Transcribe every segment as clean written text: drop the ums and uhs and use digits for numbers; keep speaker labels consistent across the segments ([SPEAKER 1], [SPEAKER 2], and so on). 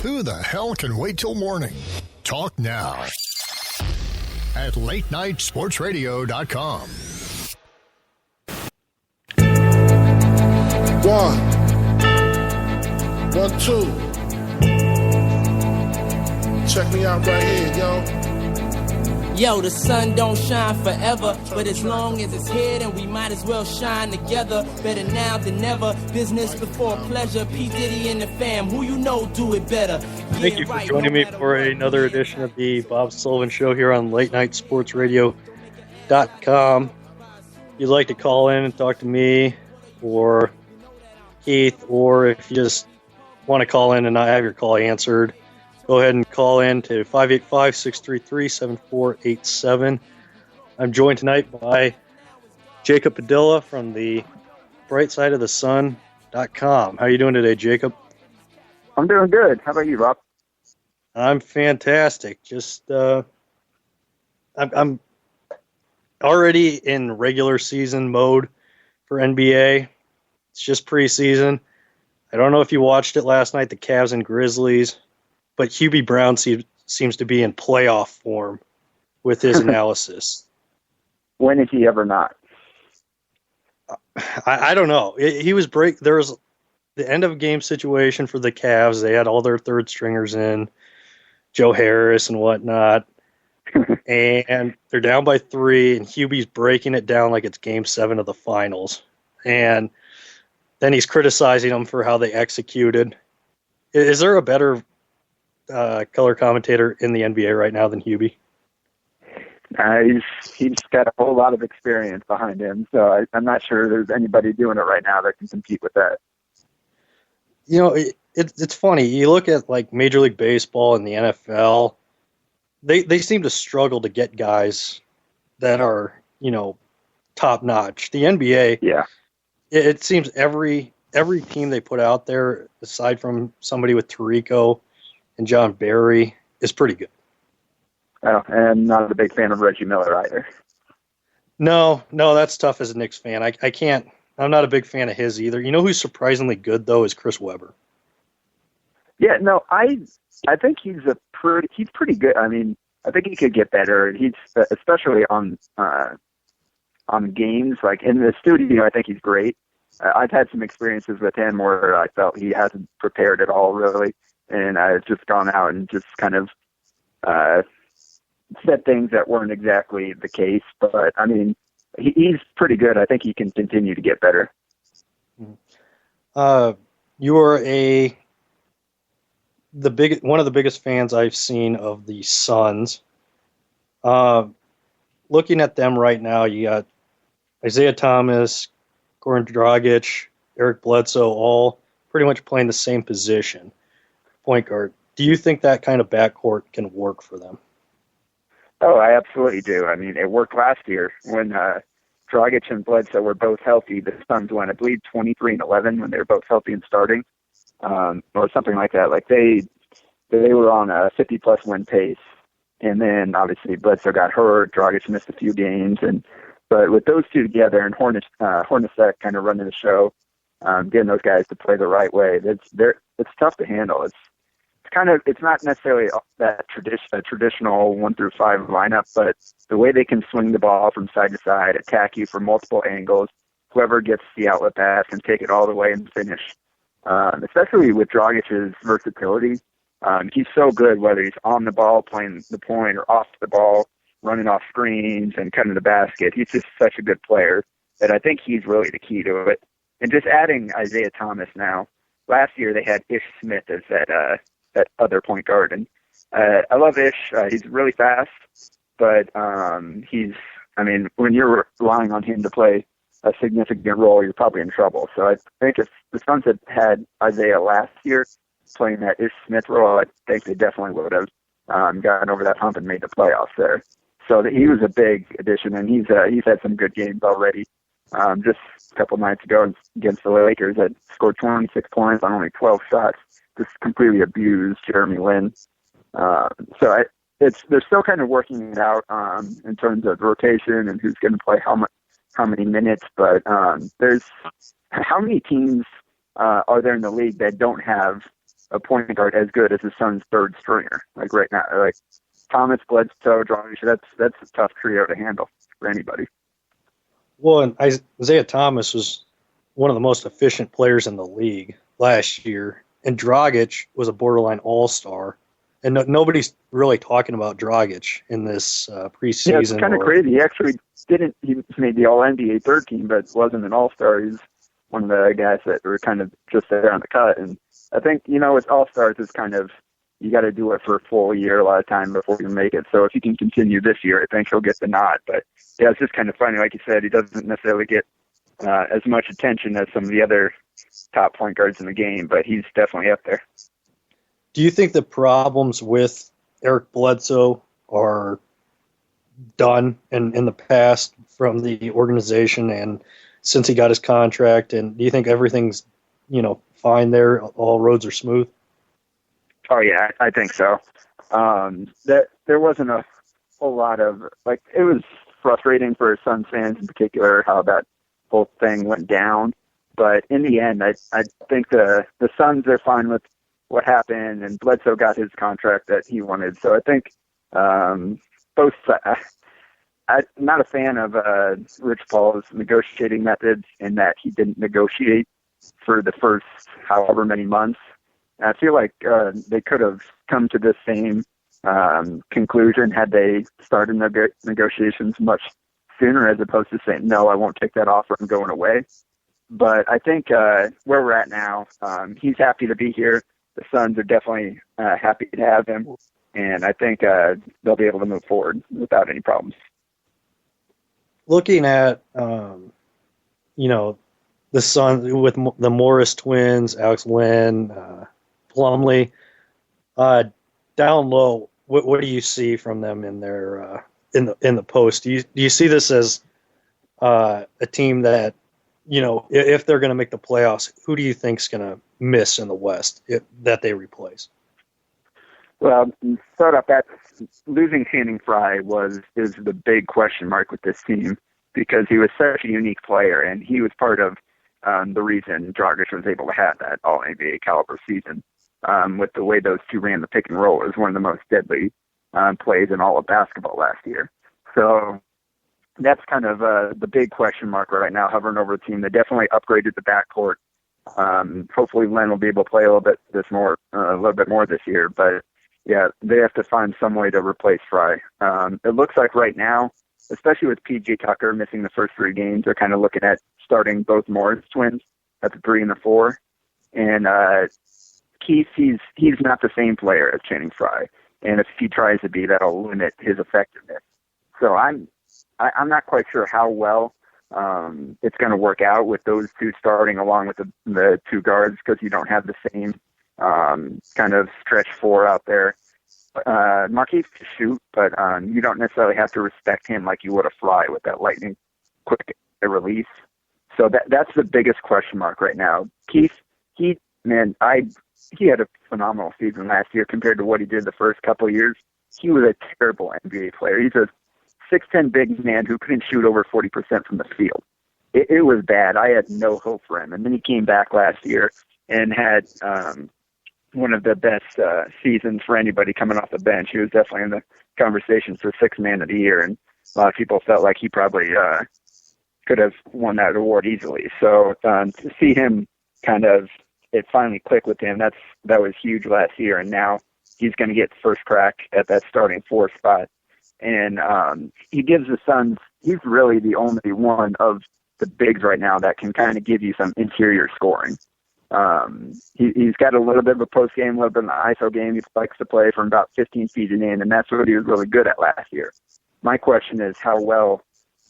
[SPEAKER 1] Who the hell can wait till morning? Talk now at latenightsportsradio.com.
[SPEAKER 2] 1, 2. Check me out right here, yo.
[SPEAKER 3] Yo, the sun don't shine forever, but as long as it's here, then we might as well shine together. Better now than never, business before pleasure. P. Diddy and the fam, who you know do it better.
[SPEAKER 4] Thank you for joining me for another edition of the Bob Sullivan Show here on LateNightSportsRadio.com. If you'd like to call in and talk to me or Keith, or if you just want to call in and not have your call answered, go ahead and call in to 585-633-7487. I'm joined tonight by Jacob Padilla from the BrightSideOfTheSun.com. How are you doing today, Jacob?
[SPEAKER 5] I'm doing good. How about you, Rob?
[SPEAKER 4] I'm fantastic. Just I'm already in regular season mode for NBA. It's just preseason. I don't know if you watched it last night, the Cavs and Grizzlies, but Hubie Brown seems to be in playoff form with his analysis.
[SPEAKER 5] When is he ever not?
[SPEAKER 4] I don't know. He was there was the end of game situation for the Cavs. They had all their third stringers in, Joe Harris and whatnot, and they're down by 3, and Hubie's breaking it down like it's Game 7 of the finals. And then he's criticizing them for how they executed. Is there a better color commentator in the NBA right now than Hubie?
[SPEAKER 5] He's got a whole lot of experience behind him, so I'm not sure there's anybody doing it right now that can compete with that.
[SPEAKER 4] You know, it's funny. You look at like Major League Baseball and the NFL, they seem to struggle to get guys that are, you know, top notch. The NBA,
[SPEAKER 5] yeah,
[SPEAKER 4] it seems every team they put out there, aside from somebody with Tirico and John Barry, is pretty good.
[SPEAKER 5] Oh, and not a big fan of Reggie Miller either.
[SPEAKER 4] No, that's tough as a Knicks fan. I can't. I'm not a big fan of his either. You know who's surprisingly good though is Chris Webber. I think he's pretty good. I mean, I think he could get better. He's especially on games like in the studio. I think he's great. I've had some experiences with him where I felt he hasn't prepared at all really, and I've just gone out and just kind of said things that weren't exactly the case. But I mean, he's pretty good. I think he can continue to get better. You are one of the biggest fans I've seen of the Suns. Looking at them right now, you got Isaiah Thomas, Goran Dragic, Eric Bledsoe, all pretty much playing the same position, point guard. Do you think that kind of backcourt can work for them?
[SPEAKER 5] Oh, I absolutely do. I mean, it worked last year when Dragic and Bledsoe were both healthy. The Suns won, I believe, 23-11 when they were both healthy and starting, or something like that. Like they were on a 50-plus win pace, and then obviously Bledsoe got hurt. Dragic missed a few games, but with those two together and Hornacek kind of running the show, getting those guys to play the right way, it's tough to handle. It's not necessarily that traditional 1 through 5 lineup, but the way they can swing the ball from side to side, attack you from multiple angles, whoever gets the outlet pass can take it all the way and finish. Especially with Dragic's versatility, he's so good whether he's on the ball playing the point or off the ball, running off screens and cutting the basket. He's just such a good player that I think he's really the key to it. And just adding Isaiah Thomas now. Last year they had Ish Smith as that other point guard. And I love Ish. He's really fast, but when you're relying on him to play a significant role, you're probably in trouble. So I think if the Suns had Isaiah last year playing that Ish Smith role, I think they definitely would have gotten over that hump and made the playoffs there. So he was a big addition, and he's had some good games already. Just a couple nights ago against the Lakers, that scored 26 points on only 12 shots. Just completely abused Jeremy Lin. They're still kind of working it out in terms of rotation and who's going to play how many minutes. But there's how many teams are there in the league that don't have a point guard as good as his son's third stringer. Like right now, like Thomas, Bledsoe, Dragic, that's a tough trio to handle for anybody.
[SPEAKER 4] Well, and Isaiah Thomas was one of the most efficient players in the league last year, and Dragic was a borderline all-star. And nobody's really talking about Dragic in this preseason.
[SPEAKER 5] Yeah, it's kind of crazy. He actually he made the All-NBA third team, but wasn't an all-star. He's one of the guys that were kind of just there on the cut. And I think, with all-stars, it's kind of, you got to do it for a full year a lot of time before you make it. So if he can continue this year, I think he'll get the nod. But yeah, it's just kind of funny. Like you said, he doesn't necessarily get as much attention as some of the other top point guards in the game, but he's definitely up there.
[SPEAKER 4] Do you think the problems with Eric Bledsoe are done in the past from the organization and since he got his contract? And do you think everything's, fine there? All roads are smooth?
[SPEAKER 5] Oh, yeah, I think so. That there wasn't a whole lot of, it was frustrating for Suns fans in particular how that whole thing went down. But in the end, I think the Suns are fine with what happened, and Bledsoe got his contract that he wanted. So I think both I'm not a fan of Rich Paul's negotiating methods in that he didn't negotiate for the first however many months. And I feel like they could have come to this same conclusion had they started negotiations much sooner, as opposed to saying, no, I won't take that offer, I'm going away. But I think where we're at now, he's happy to be here. The Suns are definitely happy to have him, and I think they'll be able to move forward without any problems.
[SPEAKER 4] Looking at, the Suns with the Morris twins, Alex Len, Plumlee, down low, what do you see from them in their in the post? Do you see this as a team that, if they're going to make the playoffs, who do you think is going to miss in the West that they replace?
[SPEAKER 5] Well, start off that losing Channing Frye is the big question mark with this team, because he was such a unique player, and he was part of the reason Dragic was able to have that All-NBA caliber season. With the way those two ran the pick and roll, it was one of the most deadly plays in all of basketball last year. So that's kind of the big question mark right now, hovering over the team. They definitely upgraded the backcourt. Hopefully Len will be able to play a little bit more this year. But yeah, they have to find some way to replace Frye. It looks like right now, especially with PJ Tucker missing the first 3 games, they're kind of looking at starting both Morris twins at the 3 and the 4. And Keith, he's not the same player as Channing Frye, and if he tries to be, that'll limit his effectiveness. So I'm not quite sure how well it's going to work out with those two starting along with the 2 guards, because you don't have the same kind of stretch 4 out there. Marquise can shoot, but you don't necessarily have to respect him like you would a Frye with that lightning quick release. So that's the biggest question mark right now. Keith, he had a phenomenal season last year compared to what he did the first couple of years. He was a terrible NBA player. He's a 6'10" big man who couldn't shoot over 40% from the field. It was bad. I had no hope for him. And then he came back last year and had one of the best seasons for anybody coming off the bench. He was definitely in the conversation for 6th man of the year, and a lot of people felt like he probably could have won that award easily. So to see him kind of, it finally clicked with him, that was huge last year, and now he's going to get first crack at that starting 4 spot. And he gives the Suns, he's really the only one of the bigs right now that can kind of give you some interior scoring. He's got a little bit of a post game, a little bit of an ISO game. He likes to play from about 15 feet in, and that's what he was really good at last year. My question is how well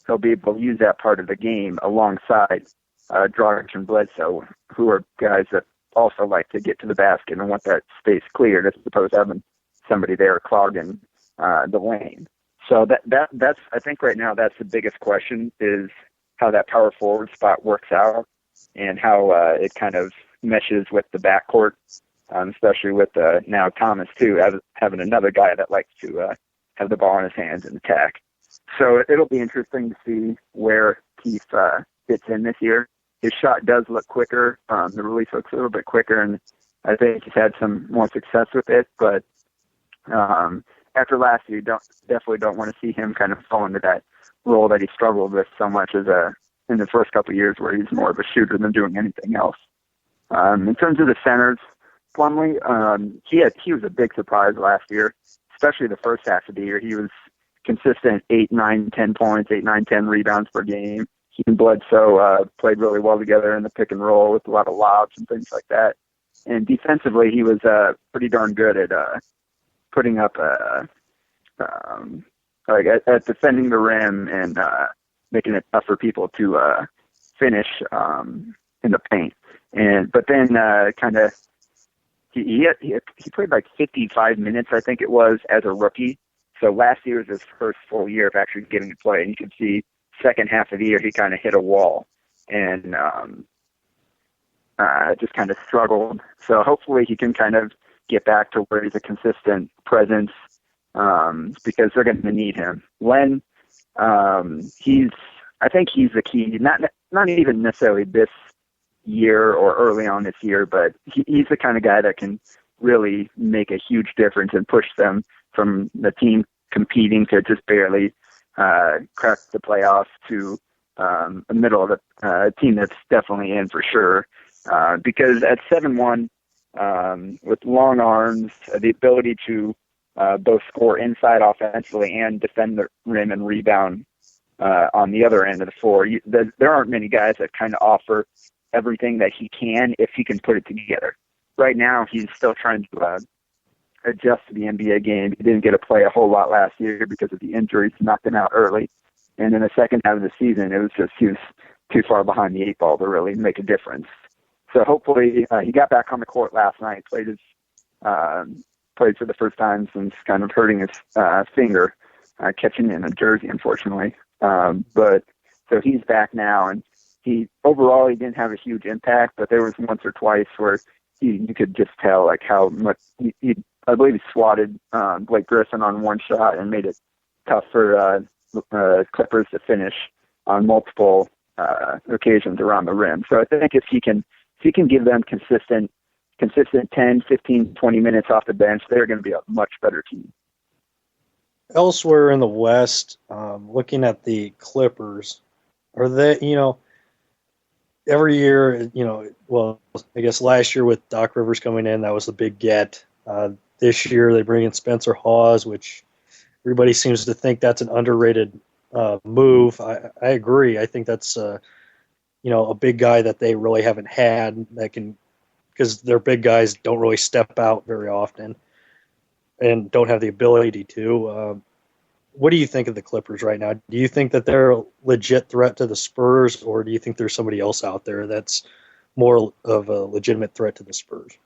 [SPEAKER 5] he'll be able to use that part of the game alongside Dragic and Bledsoe, who are guys that also like to get to the basket and want that space cleared, as opposed to having somebody there clogging the lane. So that's I think right now that's the biggest question, is how that power forward spot works out and how it kind of meshes with the backcourt, especially with now Thomas too, having another guy that likes to have the ball in his hands and attack. So it'll be interesting to see where Keith fits in this year. His shot does look quicker. The release looks a little bit quicker, and I think he's had some more success with it, but after last year, you definitely don't want to see him kind of fall into that role that he struggled with so much in the first couple of years, where he's more of a shooter than doing anything else. In terms of the centers, Plumlee, he was a big surprise last year, especially the first half of the year. He was consistent 8, 9, 10 points, 8, 9, 10 rebounds per game. He and Bledsoe played really well together in the pick and roll with a lot of lobs and things like that. And defensively, he was pretty darn good at putting up at defending the rim and making it tough for people to finish in the paint. But then he played like 55 minutes, I think it was, as a rookie. So last year was his first full year of actually getting to play, and you could see second half of the year he kind of hit a wall and just kind of struggled. So hopefully he can kind of get back to where he's a consistent presence, because they're going to need him. Len, I think he's the key. Not even necessarily this year or early on this year, but he's the kind of guy that can really make a huge difference and push them from the team competing to just barely crack the playoffs to a middle of a team that's definitely in for sure. Because at 7'1", with long arms, the ability to both score inside offensively and defend the rim and rebound on the other end of the floor, there aren't many guys that kind of offer everything that he can if he can put it together. Right now, he's still trying to adjust to the NBA game. He didn't get to play a whole lot last year because of the injuries, knocked him out early. And in the second half of the season, it was just he was too far behind the 8 ball to really make a difference. So hopefully he got back on the court last night, played for the first time since kind of hurting his finger, catching in a jersey, unfortunately. But so he's back now, and he didn't have a huge impact, but there was once or twice where you could just tell like how much I believe he swatted Blake Griffin on one shot and made it tough for Clippers to finish on multiple occasions around the rim. So I think if he can give them consistent 10, 15, 20 minutes off the bench, they're going to be a much better team.
[SPEAKER 4] Elsewhere in the West, looking at the Clippers, are they, every year, well, I guess last year with Doc Rivers coming in, that was the big get. This year they bring in Spencer Hawes, which everybody seems to think that's an underrated move. I agree. I think that's, a big guy that they really haven't had that can, because their big guys don't really step out very often and don't have the ability to. What do you think of the Clippers right now? Do you think that they're a legit threat to the Spurs, or do you think there's somebody else out there that's more of a legitimate threat to the Spurs?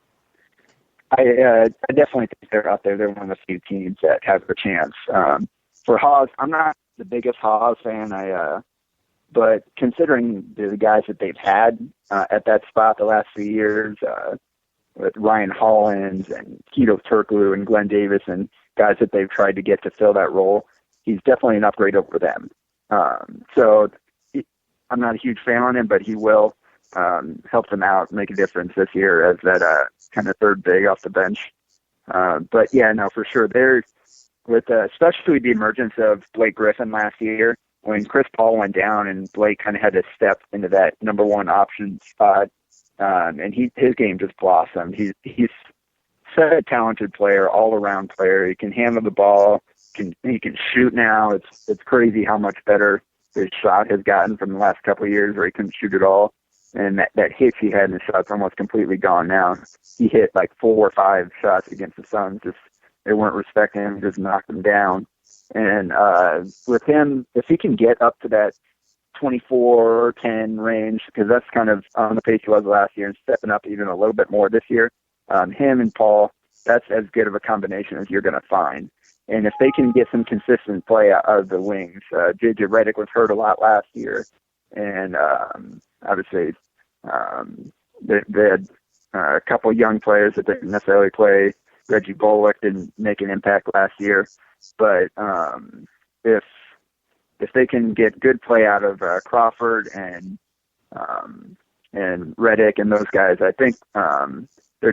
[SPEAKER 5] I definitely think they're out there. They're one of the few teams that have a chance. For Hawes, I'm not the biggest Hawes fan, but considering the guys that they've had at that spot the last few years, with Ryan Hollins and Keto Turkoglu and Glenn Davis and guys that they've tried to get to fill that role, he's definitely an upgrade over them. So I'm not a huge fan on him, but he will help them out, make a difference this year as that kind of third big off the bench. But yeah, no, for sure. They're with especially the emergence of Blake Griffin last year, when Chris Paul went down and Blake kind of had to step into that number one option spot, and his game just blossomed. He's such a talented player, all-around player. He can handle the ball. He can shoot now. It's crazy how much better his shot has gotten from the last couple of years where he couldn't shoot at all. And that hit he had in his shot's almost completely gone now. He hit like 4 or 5 shots against the Suns. Just they weren't respecting him, just knocked him down. And with him, if he can get up to that 24 or 10 range, because that's kind of on the pace he was last year and stepping up even a little bit more this year, him and Paul, that's as good of a combination as you're going to find. And if they can get some consistent play out of the wings, J.J. Redick was hurt a lot last year, and obviously they had a couple young players that didn't necessarily play. Reggie Bullock didn't make an impact last year, but if they can get good play out of Crawford and Redick and those guys, I think they're